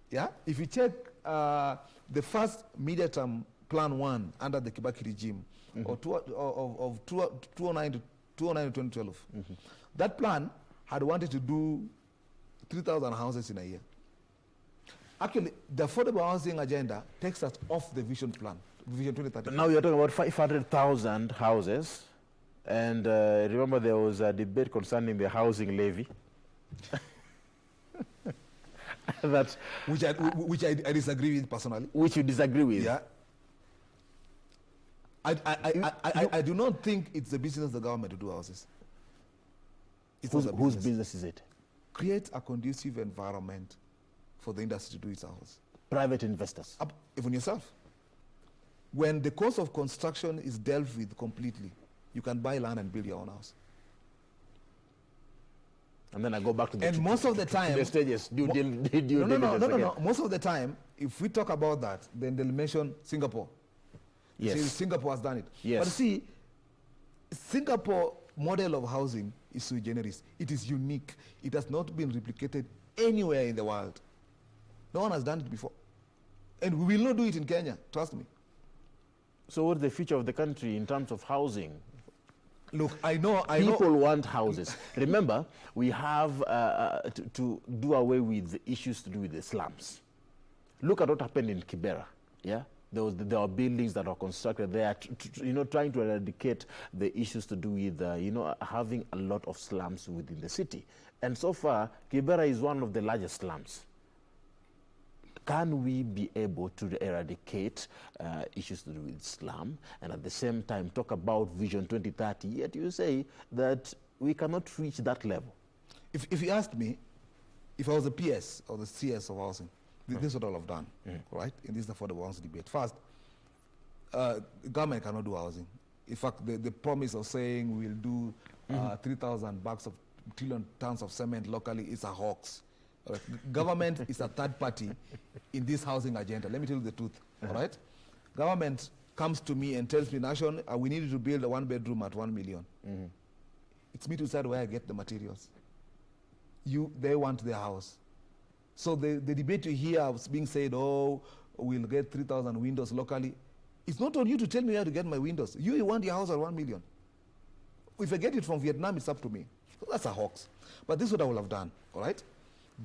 yeah, if you check the first media-term Plan 1 under the Kibaki regime of 2009 to 2012, that plan had wanted to do 3,000 houses in a year. Actually, the affordable housing agenda takes us off the vision plan, Vision 2030. Now you're talking about 500,000 houses, and remember there was a debate concerning the housing levy. Which I disagree with personally. Which you disagree with? Yeah. I do not think it's the business of the government to do houses. Whose business is it? Create a conducive environment for the industry to do its house. Private investors. Even yourself. When the cost of construction is dealt with completely, you can buy land and build your own house. And then I go back to the, most of the time, the stages. No. Most of the time, if we talk about that, then they'll mention Singapore. Yes. See, Singapore has done it. Yes. But see, Singapore model of housing is sui generis. It is unique. It has not been replicated anywhere in the world. No one has done it before. And we will not do it in Kenya, trust me. So what's the future of the country in terms of housing? Look, I know. People want houses. Remember, we have to do away with the issues to do with the slums. Look at what happened in Kibera. Yeah, there are buildings that are constructed there, trying to eradicate the issues to do with having a lot of slums within the city. And so far, Kibera is one of the largest slums. Can we be able to eradicate issues to do with slum and at the same time talk about Vision 2030? Yet you say that we cannot reach that level. If you asked me, if I was the PS or the CS of housing, this is what I would have done, right? In this affordable housing debate. First, government cannot do housing. In fact, the promise of saying we'll do 3,000 bags of trillion tons of cement locally is a hoax. Right. Government is a third party in this housing agenda. Let me tell you the truth. All right? Government comes to me and tells me, Nashon, we need to build a one-bedroom at 1 million. It's me to decide where I get the materials. They want their house. So the debate you hear was being said, oh, we'll get 3,000 windows locally. It's not on you to tell me where to get my windows. You want your house at 1 million. If I get it from Vietnam, it's up to me. So that's a hoax. But this is what I will have done, all right?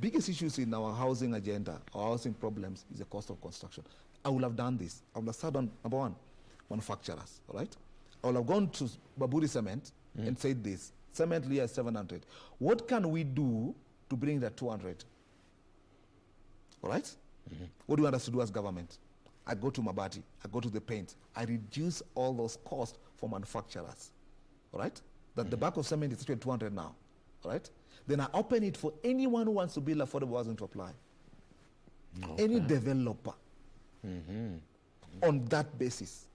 Biggest issues in our housing agenda, our housing problems, is the cost of construction. I will have done this. I will have started on, number one, manufacturers, all right? I will have gone to Baburi Cement and said this, cement here is 700. What can we do to bring that 200? All right? What do you want us to do as government? I go to Mabati, I go to the paint, I reduce all those costs for manufacturers, all right? That the bag of cement is 200 now, all right? Then I open it for anyone who wants to build affordable housing to apply. Okay. Any developer. On that basis,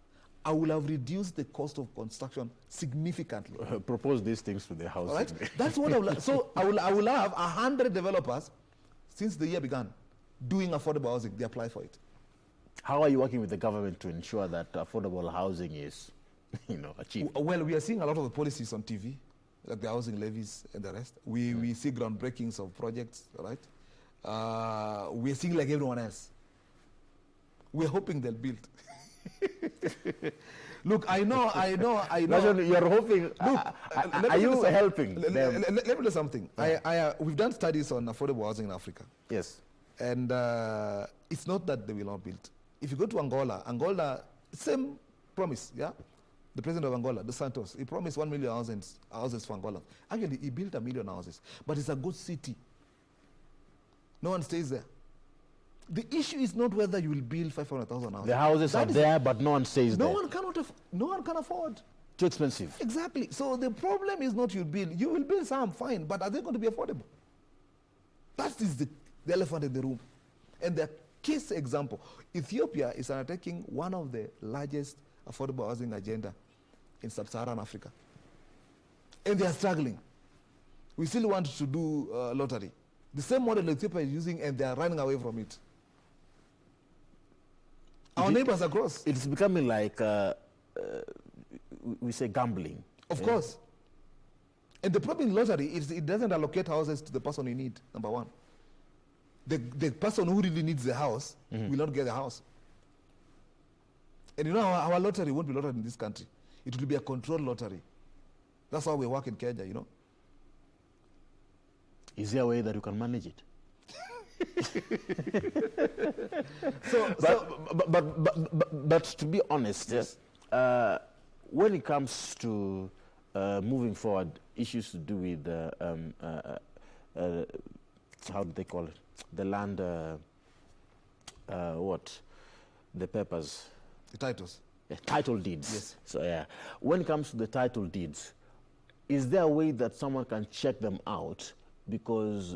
I will have reduced the cost of construction significantly. Propose these things to the house. All right? That's what I will. So I will have 100 developers since the year began doing affordable housing. They apply for it. How are you working with the government to ensure that affordable housing is, achieved? Well, we are seeing a lot of the policies on TV, like the housing levies and the rest. We see groundbreakings of projects, right? We're seeing like everyone else. We're hoping they'll build. Look, I know. Nashon, you're hoping. Look, are you helping them? Let me tell you something. We've done studies on affordable housing in Africa. Yes. And it's not that they will not build. If you go to Angola, same promise, yeah? The president of Angola, Dos Santos, he promised 1 million houses for Angola. Actually, he built 1 million houses. But it's a good city. No one stays there. The issue is not whether you will build 500,000 houses. The houses are there, but no one stays there. No one can afford. Too expensive. Exactly. So the problem is not you build. You will build some, fine, but are they going to be affordable? That is the elephant in the room. And the case example, Ethiopia is undertaking one of the largest affordable housing agenda in sub-Saharan Africa. And they are struggling. We still want to do lottery. The same model Ethiopia is using, and they are running away from it. Our neighbors across. It's becoming like, we say gambling. Of course. And the problem in lottery is it doesn't allocate houses to the person you need, number one. The person who really needs the house will not get the house. And our lottery won't be lottery in this country. It will be a controlled lottery. That's how we work in Kenya, Is there a way that you can manage it? But to be honest, yes. When it comes to moving forward, issues to do with how do they call it? The land, the papers. The titles. Title deeds. Yes. So yeah, when it comes to the title deeds, is there a way that someone can check them out? Because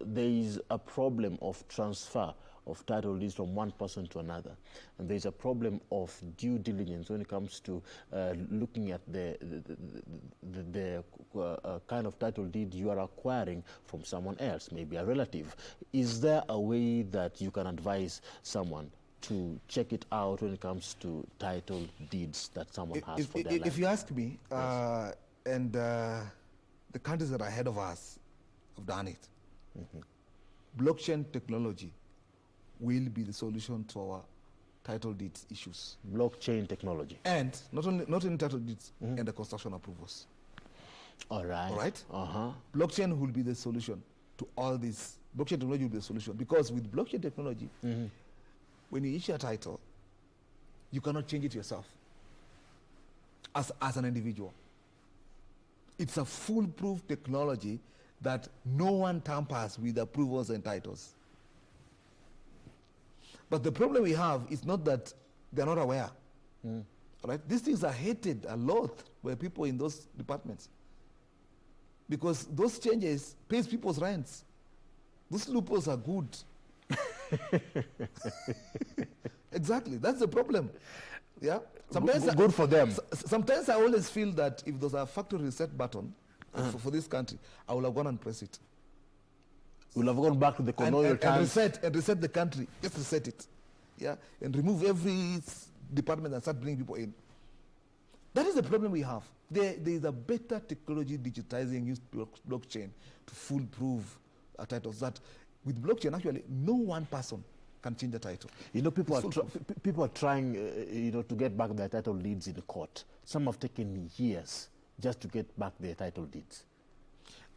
there is a problem of transfer of title deeds from one person to another, and there is a problem of due diligence when it comes to looking at the kind of title deed you are acquiring from someone else, maybe a relative. Is there a way that you can advise someone to check it out when it comes to title deeds that someone has for their land? If you ask me, yes. And the countries that are ahead of us have done it. Blockchain technology will be the solution to our title deeds issues. Blockchain technology. And not only title deeds and the construction approvals. All right. All right? Uh-huh. Blockchain will be the solution to all this. Blockchain technology will be the solution, because with blockchain technology, when you issue a title, you cannot change it yourself as an individual. It's a foolproof technology that no one tampers with approvals and titles. But the problem we have is not that they're not aware. All right? These things are hated a lot by people in those departments, because those changes pays people's rents. Those loopholes are good. Exactly. That's the problem. Yeah. Sometimes good for them. Sometimes I always feel that if there's a factory reset button for this country, I will have gone and press it. We'll have gone back to the colonial times. And reset the country. Just reset it. Yeah. And remove every department and start bringing people in. That is the problem we have. There is a better technology digitizing used blockchain to foolproof titles, that with blockchain, actually, no one person can change the title. You know, people are trying, to get back their title deeds in the court. Some have taken years just to get back their title deeds.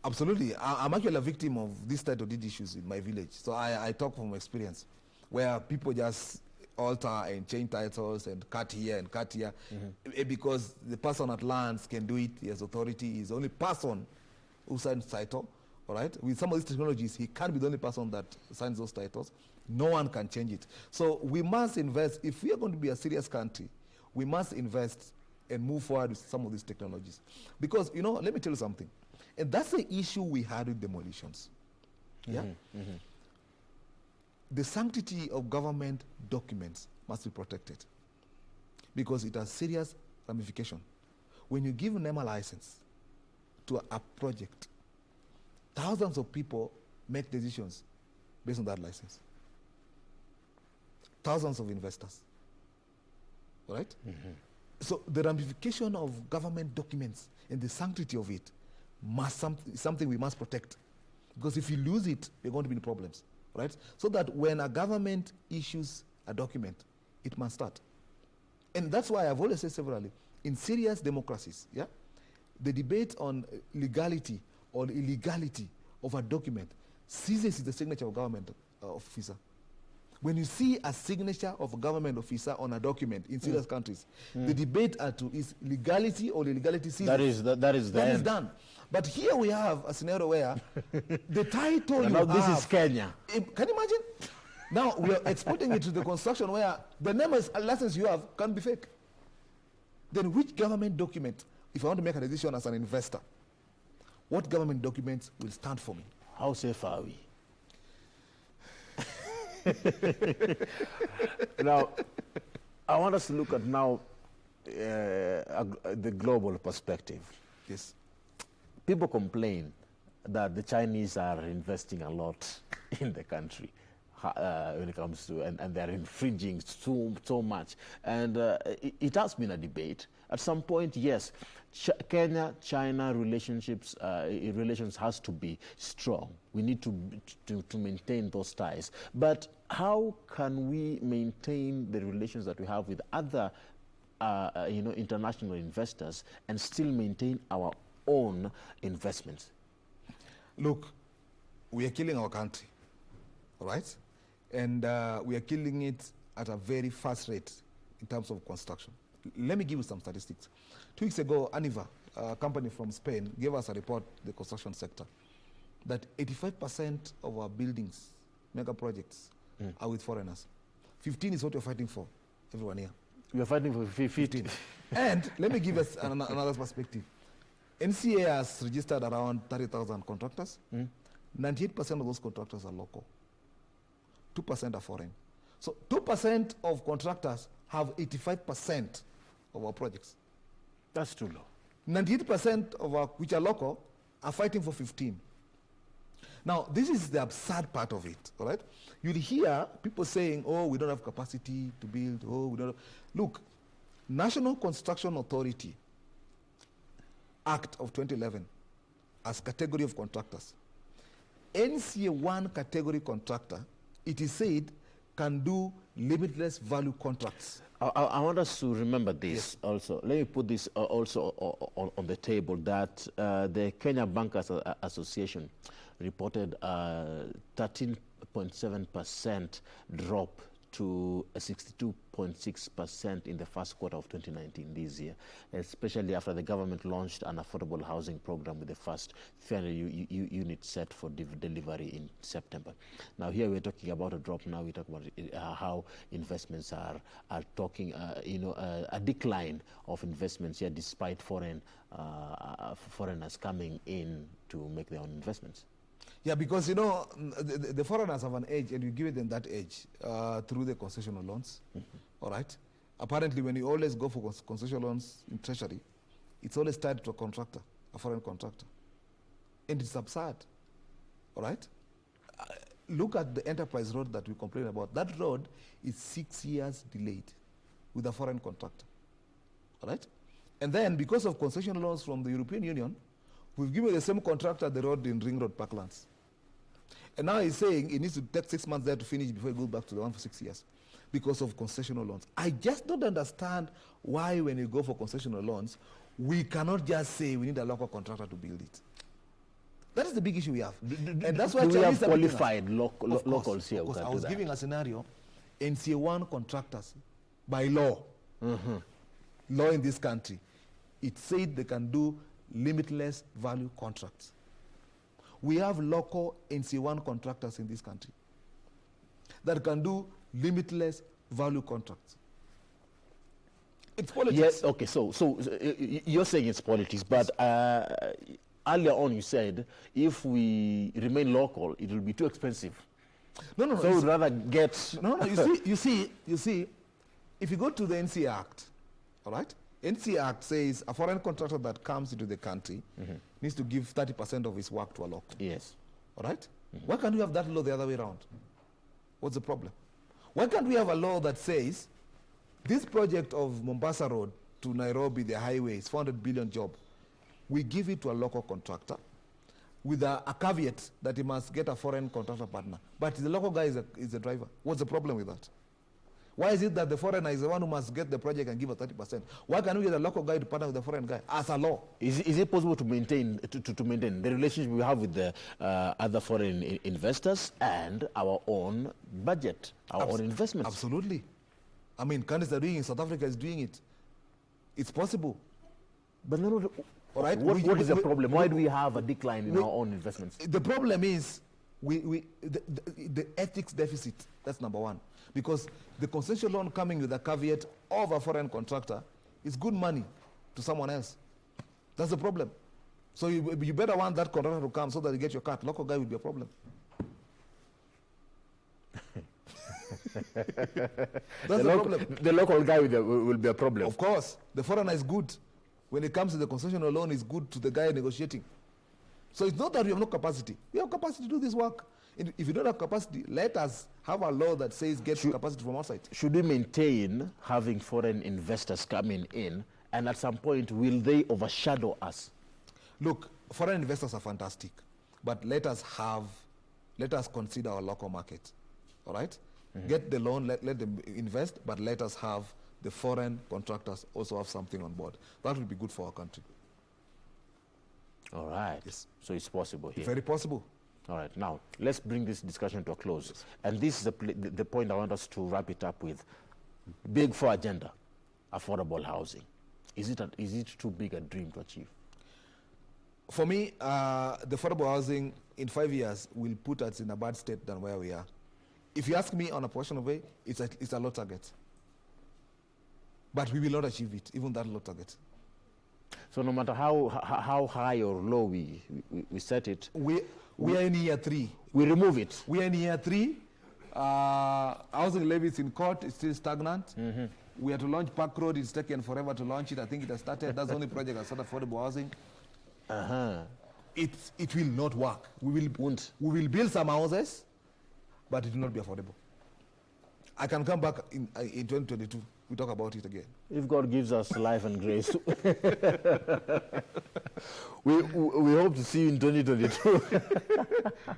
Absolutely. I'm actually a victim of these title deed issues in my village. So I talk from experience, where people just alter and change titles and cut here and cut here, because the person at lands can do it. He has authority. He's the only person who signs title. All right? With some of these technologies, he can't be the only person that signs those titles. No one can change it. So we must invest. If we are going to be a serious country, we must invest and move forward with some of these technologies. Because, let me tell you something. And that's the issue we had with demolitions. Yeah? The sanctity of government documents must be protected, because it has serious ramification. When you give them a license to a project, thousands of people make decisions based on that license. Thousands of investors. All right? So the ramification of government documents and the sanctity of it something we must protect. Because if you lose it, we're going to be in problems. Right? So that when a government issues a document, it must start. And that's why I've always said severally, in serious democracies, yeah, the debate on legality or illegality of a document ceases with the signature of a government officer. When you see a signature of a government officer on a document in serious countries, the debate is legality or illegality ceases. That is done. But here we have a scenario where the title now this is Kenya. Can you imagine? Now we are exporting it to the construction where the name and license you have can be fake. Then which government document, if I want to make a decision as an investor, what government documents will stand for me? How safe are we? Now, I want us to look at now the global perspective. Yes. People complain that the Chinese are investing a lot in the country when it comes to, and they're infringing so much. And it has been a debate. At some point, yes, Kenya-China relations has to be strong. We need to maintain those ties. But how can we maintain the relations that we have with other international investors and still maintain our own investments? Look, we are killing our country, all right? And we are killing it at a very fast rate in terms of construction. Let me give you some statistics. 2 weeks ago, Aniva, a company from Spain, gave us a report, the construction sector, that 85% of our buildings, mega projects, are with foreigners. 15 is what you're fighting for, everyone here. We're fighting for 15. And let me give us another perspective. NCA has registered around 30,000 contractors. 98% of those contractors are local. 2% are foreign. So 2% of contractors have 85% of our projects. That's too low. 98% of our, which are local, are fighting for 15. Now, this is the absurd part of it, all right? You'll hear people saying, oh, we don't have capacity to build, oh, we don't have. Look, National Construction Authority Act of 2011 as category of contractors. NCA 1 category contractor, it is said can do limitless value contracts. I want us to remember this also. Let me put this also on the table that the Kenya Bankers Association reported 13.7% drop to 62.6% in the first quarter of 2019 this year, especially after the government launched an affordable housing program with the first 300 units set for delivery in September. Now here we're talking about a drop. Now we talk about how investments are talking, a decline of investments here despite foreigners coming in to make their own investments. Yeah, because the foreigners have an edge, and you give them that edge through the concession loans. All right. Apparently, when you always go for concession loans in Treasury, it's always tied to a contractor, a foreign contractor, and it's absurd. All right. Look at the enterprise road that we complain about. That road is 6 years delayed with a foreign contractor. All right. And then, because of concession loans from the European Union, we've given the same contractor the road in Ring Road Parklands. And now he's saying it needs to take 6 months there to finish before he goes back to the one for 6 years because of concessional loans. I just don't understand why when you go for concessional loans, we cannot just say we need a local contractor to build it. That is the big issue we have. And that's why we have qualified locals here. I was giving a scenario, NCA1 contractors, by law, law in this country, it said they can do limitless value contracts. We have local NC1 contractors in this country that can do limitless value contracts. It's politics. Yes, okay, so you're saying it's politics, but earlier on you said if we remain local, it will be too expensive. No. So we'd rather get... No, you see, if you go to the NC Act, all right? NC Act says a foreign contractor that comes into the country needs to give 30% of his work to a local. Yes. All right? Why can't we have that law the other way around? What's the problem? Why can't we have a law that says this project of Mombasa Road to Nairobi, the highway, is 400 billion job. We give it to a local contractor with a caveat that he must get a foreign contractor partner. But the local guy is the driver. What's the problem with that? Why is it that the foreigner is the one who must get the project and give a 30%? Why can't we get a local guy to partner with the foreign guy as a law? Is it possible to maintain the relationship we have with the other foreign investors and our own budget, our own investments? Absolutely. I mean, countries are doing it. South Africa is doing it. It's possible. But no. All right. What is the problem? Why do we have a decline in our own investments? The problem is the ethics deficit. That's number one. Because the concession loan coming with a caveat of a foreign contractor is good money to someone else. That's the problem. So you better want that contractor to come so that you get your cut. Local guy will be a problem. That's the problem. The local guy will be a problem. Of course. The foreigner is good. When it comes to the concession loan, it's good to the guy negotiating. So it's not that we have no capacity. We have capacity to do this work. If you don't have capacity, let us have a law that says get capacity from outside. Should we maintain having foreign investors coming in, and at some point, will they overshadow us? Look, foreign investors are fantastic, but let us consider our local market, all right? Get the loan, let them invest, but let us have the foreign contractors also have something on board. That will be good for our country. All right. Yes. So it's possible here. Very possible. All right. Now, let's bring this discussion to a close. Yes. And this is the point I want us to wrap it up with. Big four agenda, affordable housing. Is it too big a dream to achieve? For me, the affordable housing in 5 years will put us in a bad state than where we are. If you ask me on a portion way, it's a low target. But we will not achieve it, even that low target. So no matter how high or low we set it, we are in year 3. We remove it. We are in year 3. Housing levy is in court. It's still stagnant. We had to launch Park Road. It's taken forever to launch it. I think it has started. That's the only project that started affordable housing. It will not work. We will build some houses, but it will not be affordable. I can come back in 2022. We talk about it again. If God gives us life and grace. we hope to see you in 2022.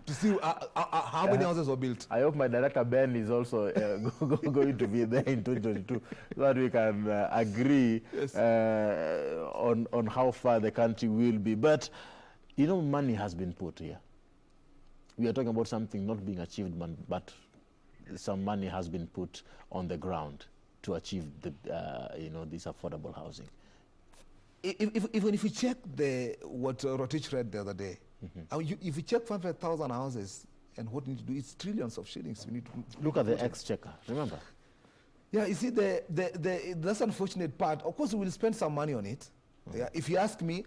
to see how many houses were built. I hope my director Ben is also going to be there in 2022 so that we can agree Yes. on how far the country will be. But, you know, money has been put here. We are talking about something not being achieved, but some money has been put on the ground to achieve the, you know, this affordable housing. Even if you check what Rotich read the other day, if you check 500,000 houses and what you need to do, it's trillions of shillings. We need to look at the exchequer, remember? Yeah, you see, that's unfortunate part. Of course, we will spend some money on it. Yeah, if you ask me,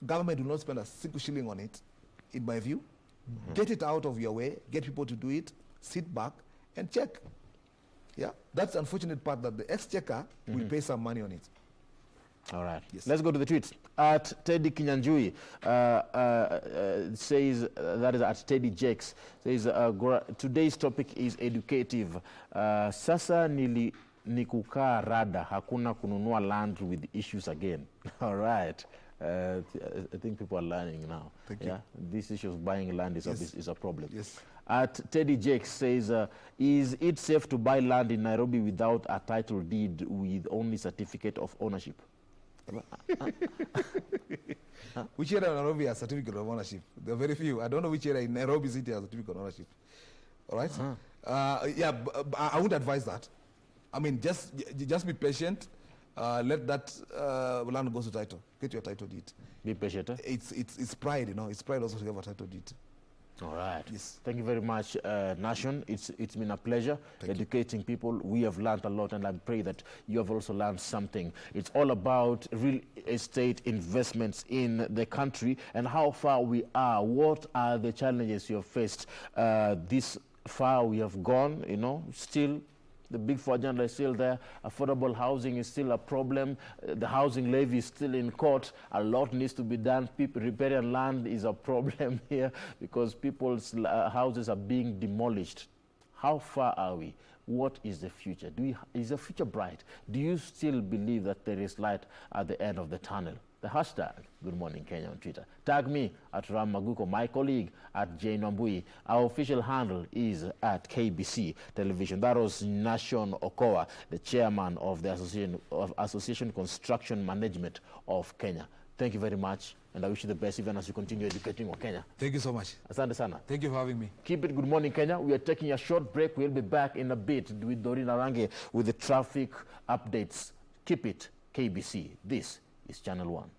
government will not spend a single shilling on it, in my view. Get it out of your way, get people to do it, sit back and check. Yeah, that's the unfortunate part, that the exchequer will pay some money on it. All right. Yes. Let's go to the tweets. At Teddy Kinyanjui says, that is at Teddy Jakes, says, today's topic is educative. Sasa nikukaa rada, hakuna kununua land with issues again. All right. I think people are learning now. Thank you. This issue of buying land is a problem. Yes. At Teddy Jakes says, is it safe to buy land in Nairobi without a title deed with only certificate of ownership? Which area in Nairobi has certificate of ownership? There are very few. I don't know which area in Nairobi City has certificate of ownership. All right? Yeah, I would advise that. I mean, just be patient. Let that land go to title. Get your title deed. Be patient. It's pride, you know. It's pride also to have a title deed. All right. Yes. Thank you very much, Nashon. It's been a pleasure educating people. We have learned a lot, and I pray that you have also learned something. It's all about real estate investments in the country and how far we are. What are the challenges you have faced? This far we have gone, you know, still. The big four agenda is still there. Affordable housing is still a problem. The housing levy is still in court. A lot needs to be done. Riparian land is a problem here because people's houses are being demolished. How far are we? What is the future? Is the future bright? Do you still believe that there is light at the end of the tunnel? The hashtag, Good Morning Kenya on Twitter. Tag me at Ram Maguko, my colleague at Jane Wambui. Our official handle is at KBC Television. That was Nashon Okowa, the chairman of the Association Construction Management of Kenya. Thank you very much, and I wish you the best even as you continue educating Kenya. Thank you so much. Asante sana. Thank you for having me. Keep it Good Morning Kenya. We are taking a short break. We'll be back in a bit with Doreen Arange with the traffic updates. Keep it KBC. This is Channel 1.